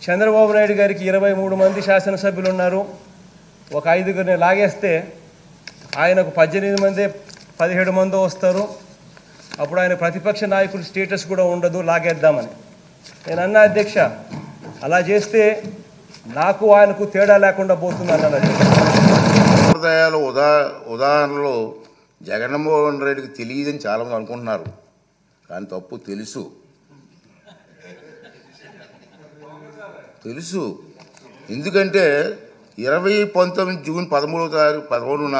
చంద్రబాబు నాయుడు గారికి 23 మంది శాసనసభ్యులు ఉన్నారు. ఒక 5గురిని లాగేస్తే ఆయనకు 18 మంది 17 మంది వస్తారు. అప్పుడు ఆయన ప్రతిపక్ష నాయకుడి స్టేటస్ కూడా ఉండదు, లాగేద్దామని. నేను అన్నా అధ్యక్ష, అలా చేస్తే నాకు ఆయనకు తేడా లేకుండా పోతుంది అన్నాడు. సంప్రదాయాలు ఉదాహరణలో జగన్మోహన్ రెడ్డికి తెలియదని చాలామంది అనుకుంటున్నారు, కానీ తప్పు. తెలుసు. ఎందుకంటే 2019 జూన్ 13న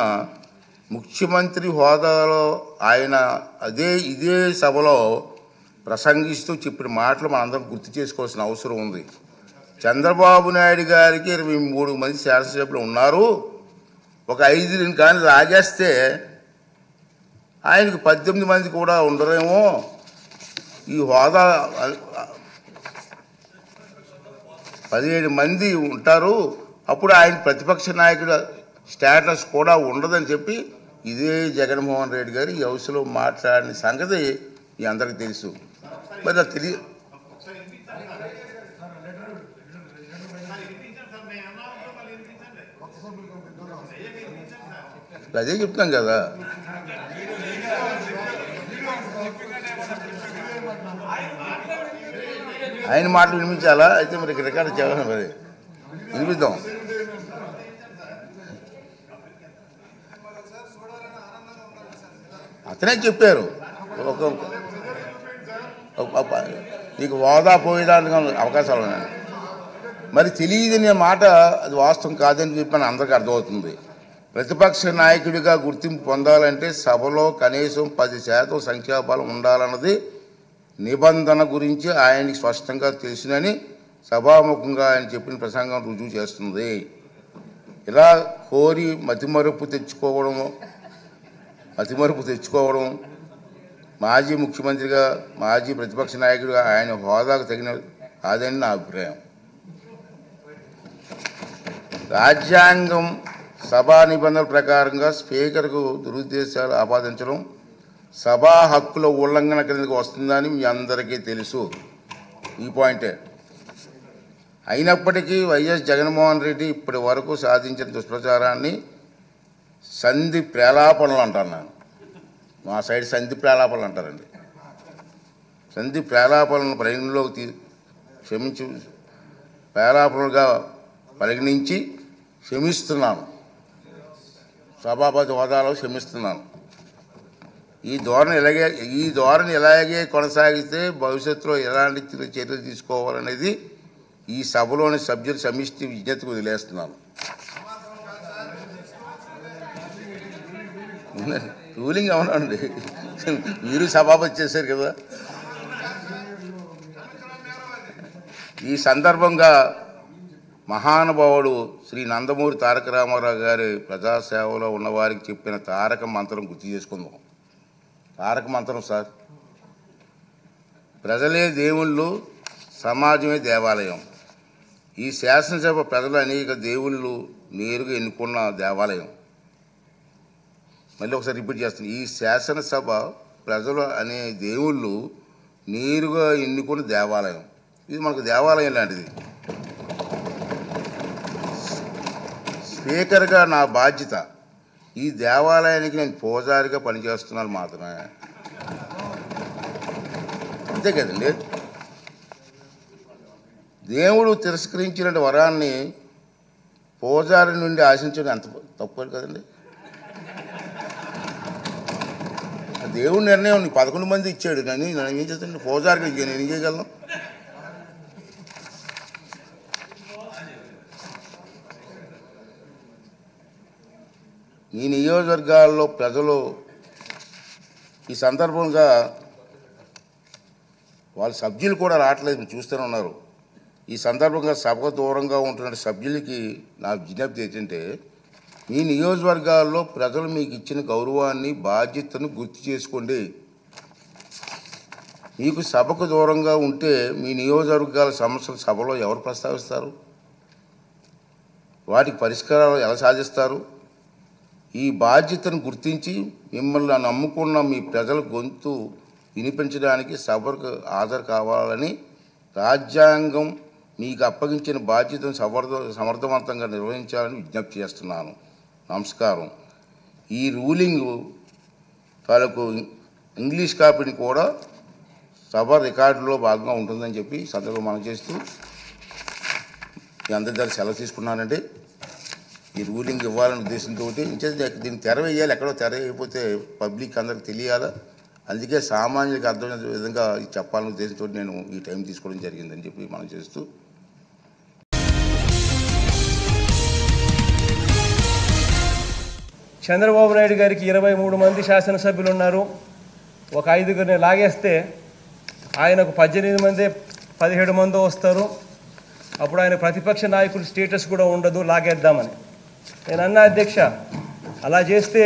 ముఖ్యమంత్రి హోదాలో ఆయన ఇదే సభలో ప్రసంగిస్తూ చెప్పిన మాటలు మనందరం గుర్తు చేసుకోవాల్సిన అవసరం ఉంది. చంద్రబాబు నాయుడు గారికి 23 మంది శాసనసభ్యులు ఉన్నారు, ఒక 5 కానీ లాగేస్తే ఆయనకు 18 మంది కూడా ఉండరేమో, ఈ హోదా 17 మంది ఉంటారు, అప్పుడు ఆయన ప్రతిపక్ష నాయకుడు స్టేటస్ కూడా ఉండదని చెప్పి ఇదే జగన్మోహన్ రెడ్డి గారు ఈ హౌస్లో మాట్లాడిన సంగతి మీ అందరికీ తెలుసు. మరి అది అదే చెప్తాం కదా. ఆయన మాటలు వినిపించాలా? అయితే మరి రికార్డు చేయాలి, మరి వినిపిద్దాం. అతనే చెప్పారు నీకు హోదా పోయేదానికి అవకాశాలు ఉన్నాయి. మరి తెలియదనే మాట అది వాస్తవం కాదని చెప్పి అందరికీ అర్థమవుతుంది. ప్రతిపక్ష నాయకుడిగా గుర్తింపు పొందాలంటే సభలో కనీసం 10% సంఖ్యాబలం ఉండాలన్నది నిబంధన గురించి ఆయనకి స్పష్టంగా తెలుసునని సభాముఖంగా ఆయన చెప్పిన ప్రసంగం రుజువు చేస్తుంది. ఇలా కోరి మతిమరుపు తెచ్చుకోవడం మాజీ ముఖ్యమంత్రిగా, మాజీ ప్రతిపక్ష నాయకుడిగా ఆయన హోదాకు తగిన కాదని నా అభిప్రాయం. రాజ్యాంగం సభా నిబంధనల ప్రకారంగా స్పీకర్కు దురుద్దేశాలు ఆపాదించడం సభా హక్కుల ఉల్లంఘన కిందకు వస్తుందని మీ అందరికీ తెలుసు. ఈ పాయింటే. అయినప్పటికీ వైఎస్ జగన్మోహన్ రెడ్డి ఇప్పటి వరకు సాధించిన దుష్ప్రచారాన్ని సంధి ప్రేలాపనలు అంటాను నేను. మా సైడ్ సంధి ప్రేలాపనలు అంటారండి. సంధి ప్రేలాపనలను పరిగణలోకి ప్రేలాపనలుగా పరిగణించి క్షమిస్తున్నాను, సభాపతి హోదాలో క్షమిస్తున్నాను. ఈ ధోరణి ఇలాగే కొనసాగిస్తే భవిష్యత్తులో ఎలాంటి చర్యలు తీసుకోవాలనేది ఈ సభలోని సభ్యుల సమిష్టి విజ్ఞతకు వదిలేస్తున్నాను. రూలింగ్ అవునండి, మీరు సభాపతి చేశారు కదా. ఈ సందర్భంగా మహానుభావుడు శ్రీ నందమూరి తారక రామారావు గారి ప్రజాసేవలో ఉన్నవారికి చెప్పిన తారక మంత్రం గుర్తు చేసుకుందాం. తారక మంత్రం సార్, ప్రజలే దేవుళ్ళు, సమాజమే దేవాలయం. ఈ శాసనసభ ప్రజలు అనేక దేవుళ్ళు నేరుగా ఎన్నుకున్న దేవాలయం. మళ్ళీ ఒకసారి రిపీట్ చేస్తాను, ఈ శాసనసభ ప్రజలు అనే దేవుళ్ళు నేరుగా ఎన్నుకున్న దేవాలయం. ఇది మనకు దేవాలయం లాంటిది. స్పీకర్గా నా బాధ్యత ఈ దేవాలయానికి నేను పూజారిగా పనిచేస్తున్నాను మాత్రమే, అంతే కదండి. దేవుడు తిరస్కరించిన వరాన్ని పూజారి నుండి ఆశించడం ఎంత తప్పు కదండి. దేవుడి నిర్ణయం 11 మంది ఇచ్చాడు, కానీ నేను ఏం చేస్తాను? పూజారికి నేను ఏం చేయగలను? ఈ నియోజకవర్గాల్లో ప్రజలు ఈ సందర్భంగా వాళ్ళ సభ్యులు కూడా రావట్లేదు, మీరు చూస్తూనే ఉన్నారు. ఈ సందర్భంగా సభకు దూరంగా ఉంటున్న సభ్యులకి నా విజ్ఞప్తి ఏంటంటే, మీ నియోజకవర్గాల్లో ప్రజలు మీకు ఇచ్చిన గౌరవాన్ని, బాధ్యతను గుర్తు చేసుకోండి. మీకు సభకు దూరంగా ఉంటే మీ నియోజకవర్గాల సమస్యలు సభలో ఎవరు ప్రస్తావిస్తారు? వాటికి పరిష్కారాలు ఎలా సాధిస్తారు? ఈ బాధ్యతను గుర్తించి మిమ్మల్ని నమ్ముకున్న మీ ప్రజల గొంతు వినిపించడానికి సభకు హాజరు కావాలని రాజ్యాంగం మీకు అప్పగించిన బాధ్యతను సమర్థవంతంగా నిర్వహించాలని విజ్ఞప్తి చేస్తున్నాను. నమస్కారం. ఈ రూలింగ్ తాలూకు ఇంగ్లీష్ కాపీని కూడా సభ రికార్డులో భాగంగా ఉంటుందని చెప్పి సందర్భం మనం చేస్తూ మీ అందరి దగ్గర సెలవు తీసుకున్నానండి. ఈ రూలింగ్ ఇవ్వాలనే ఉద్దేశంతో దీన్ని తెర వేయాలి, ఎక్కడో తెర వేయకపోతే పబ్లిక్ అందరికి తెలియాలా, అందుకే సామాన్యులకు అర్థమైన విధంగా చెప్పాలనే ఉద్దేశంతో నేను ఈ టైం తీసుకోవడం జరిగిందని చెప్పి మనం చేస్తూ చంద్రబాబు నాయుడు గారికి 23 మంది శాసనసభ్యులు ఉన్నారు. ఒక 5గురిని లాగేస్తే ఆయనకు 18 మంది 17 మందో వస్తారు. అప్పుడు ఆయన ప్రతిపక్ష నాయకుడి స్టేటస్ కూడా ఉండదు, లాగేద్దామని నేను అన్నా. అధ్యక్ష, అలా చేస్తే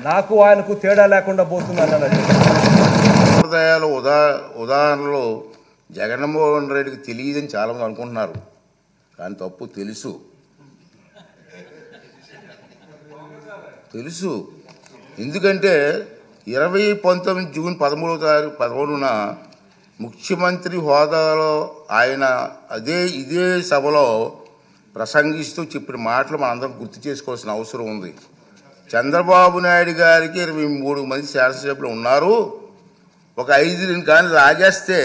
నాకు ఆయనకు తేడా లేకుండా పోతుంది అన్నాడు. సంప్రదాయాలు ఉదాహరణలో జగన్మోహన్ రెడ్డికి తెలియదని చాలామంది అనుకుంటున్నారు, కానీ తప్పు. తెలుసు. ఎందుకంటే 2019 జూన్ 13న ముఖ్యమంత్రి హోదాలో ఆయన ఇదే సభలో ప్రసంగిస్తూ చెప్పిన మాటలు మనందరం గుర్తు చేసుకోవాల్సిన అవసరం ఉంది. చంద్రబాబు నాయుడు గారికి 23 మంది శాసనసభ్యులు ఉన్నారు, ఒక 5 కానీ లాగేస్తే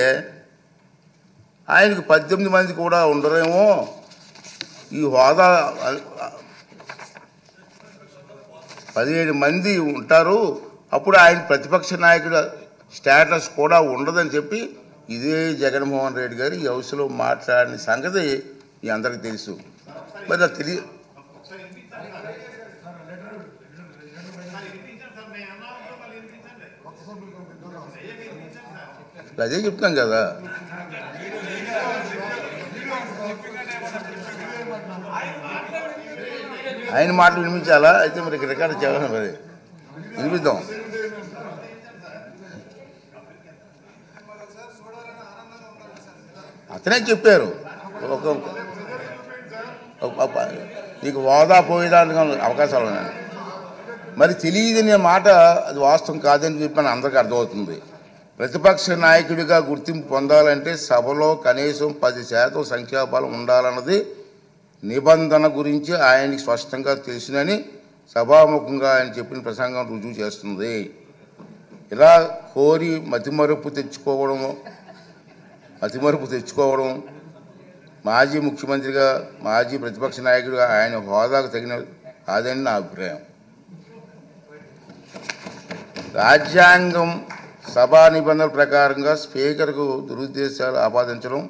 ఆయనకు 18 మంది కూడా ఉండరేమో, ఈ హోదా 17 మంది ఉంటారు, అప్పుడు ఆయన ప్రతిపక్ష నాయకుడు స్టేటస్ కూడా ఉండదని చెప్పి ఇదే జగన్మోహన్ రెడ్డి గారు ఈ హౌస్లో మాట్లాడిన సంగతి మీ అందరికీ తెలుసు. మరి అది అదే చెప్తాం కదా. ఆయన మాటలు వినిపించాలా? అయితే మరి రికార్డు చేయాలి, మరి వినిపిద్దాం. అతనే చెప్పారు, నీకు హోదా పోయేదానికి అవకాశాలు ఉన్నాయి. మరి తెలియదనే మాట అది వాస్తవం కాదని చెప్పని అందరికీ అర్థమవుతుంది. ప్రతిపక్ష నాయకుడిగా గుర్తింపు పొందాలంటే సభలో కనీసం 10% సంఖ్యాబలం ఉండాలన్నది నిబంధన గురించి ఆయనకి స్పష్టంగా తెలుసునని సభాముఖంగా ఆయన చెప్పిన ప్రసంగం రుజువు చేస్తుంది. ఇలా కోరి మతిమరుపు తెచ్చుకోవడం మాజీ ముఖ్యమంత్రిగా, మాజీ ప్రతిపక్ష నాయకుడిగా ఆయన హోదాకు తగిన కాదని నా అభిప్రాయం. రాజ్యాంగం సభా నిబంధనల ప్రకారంగా స్పీకర్కు దురుద్దేశాలు ఆపాదించడం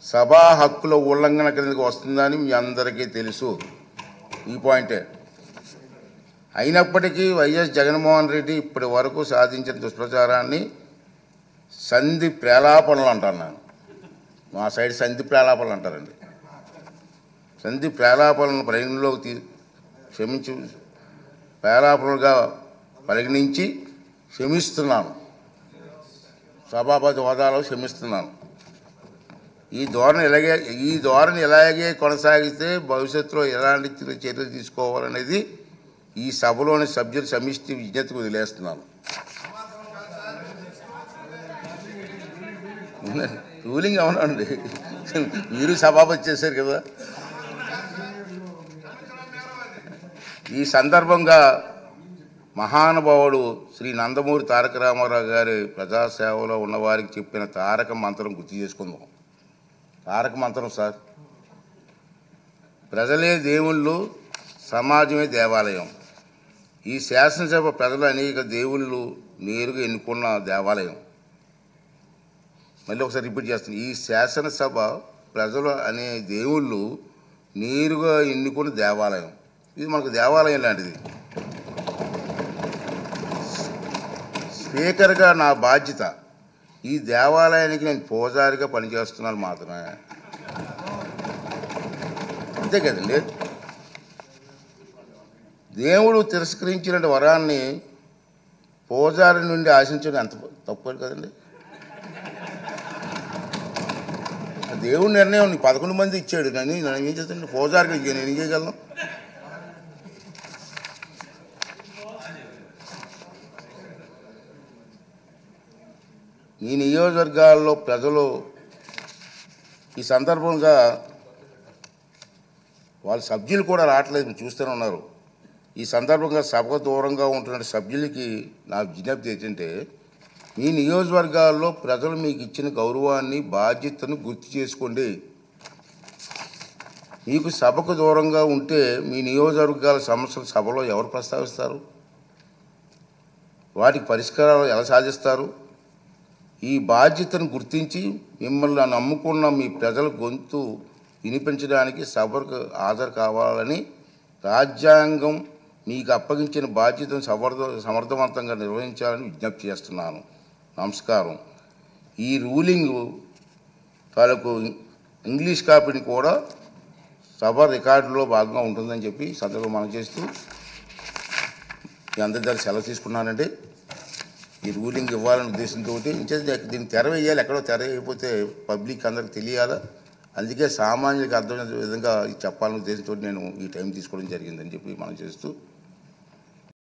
సభా హక్కుల ఉల్లంఘన కిందకు వస్తుందని మీ అందరికీ తెలుసు. ఈ పాయింటే. అయినప్పటికీ వైఎస్ జగన్మోహన్ రెడ్డి ఇప్పటి వరకు సాధించిన దుష్ప్రచారాన్ని సంధి ప్రేలాపనలు అంటాను నేను. మా సైడ్ సంధి ప్రేలాపనలు అంటారండి. సంధి ప్రేలాపనలను పరిగణలోకి ప్రేలాపనలుగా పరిగణించి క్షమిస్తున్నాను, సభాపతి హోదాలో క్షమిస్తున్నాను. ఈ ధోరణి ఇలాగే కొనసాగిస్తే భవిష్యత్తులో ఎలాంటి చర్యలు తీసుకోవాలనేది ఈ సభలోని సభ్యుల సమిష్టి విజ్ఞతకు వదిలేస్తున్నాను. రూలింగ్ అవునండి, మీరు సభాపతి చేశారు కదా. ఈ సందర్భంగా మహానుభావుడు శ్రీ నందమూరి తారక రామారావు గారి ప్రజాసేవలో ఉన్నవారికి చెప్పిన తారక మంత్రం గుర్తు చేసుకుందాం. తారక మంత్రం సార్, ప్రజలే దేవుళ్ళు, సమాజమే దేవాలయం. ఈ శాసనసభ ప్రజలు అనేక దేవుళ్ళు నేరుగా ఎన్నుకున్న దేవాలయం. మళ్ళీ ఒకసారి రిపీట్ చేస్తాను, ఈ శాసనసభ ప్రజలు అనే దేవుళ్ళు నేరుగా ఎన్నుకున్న దేవాలయం. ఇది మనకు దేవాలయం లాంటిది. స్పీకర్గా నా బాధ్యత ఈ దేవాలయానికి నేను పూజారిగా పనిచేస్తున్నాను మాత్రమే, అంతే కదండి. దేవుడు తిరస్కరించిన వరాన్ని పూజారి నుండి ఆశించడం ఎంత తప్పు కదండి. దేవుడి నిర్ణయం 11 మంది ఇచ్చాడు, నన్ను ఏం చేస్తాను, పూజారికి నేను ఏం చేయగలను? ఈ నియోజకవర్గాల్లో ప్రజలు ఈ సందర్భంగా వాళ్ళ సభ్యులు కూడా రావట్లేదు, మీరు చూస్తూనే ఉన్నారు. ఈ సందర్భంగా సభకు దూరంగా ఉంటున్న సభ్యులకి నా విజ్ఞప్తి ఏంటంటే, మీ నియోజకవర్గాల్లో ప్రజలు మీకు ఇచ్చిన గౌరవాన్ని, బాధ్యతను గుర్తు చేసుకోండి. మీకు సభకు దూరంగా ఉంటే మీ నియోజకవర్గాల సమస్యలు సభలో ఎవరు ప్రస్తావిస్తారు? వాటికి పరిష్కారాలు ఎలా సాధిస్తారు? ఈ బాధ్యతను గుర్తించి మిమ్మల్ని నమ్ముకున్న మీ ప్రజల గొంతు వినిపించడానికి సభకు హాజరు కావాలని, రాజ్యాంగం మీకు అప్పగించిన బాధ్యతను సమర్థవంతంగా నిర్వహించాలని విజ్ఞప్తి చేస్తున్నాను. నమస్కారం. ఈ రూలింగ్ తాలూకు ఇంగ్లీష్ కాపీని కూడా సభ రికార్డులో భాగంగా ఉంటుందని చెప్పి సందర్భంగా మనం చేస్తూ మీ అందరి దగ్గర సెలవు తీసుకున్నానండి. ఈ రూలింగ్ ఇవ్వాలనే ఉద్దేశంతో దీన్ని తెర వేయాలి, ఎక్కడో తెర వేయకపోతే పబ్లిక్ అందరికి తెలియాలా, అందుకే సామాన్యులకు అర్థమయ్యే విధంగా చెప్పాలనే ఉద్దేశంతో నేను ఈ టైం తీసుకోవడం జరిగిందని చెప్పి మనం చేస్తూ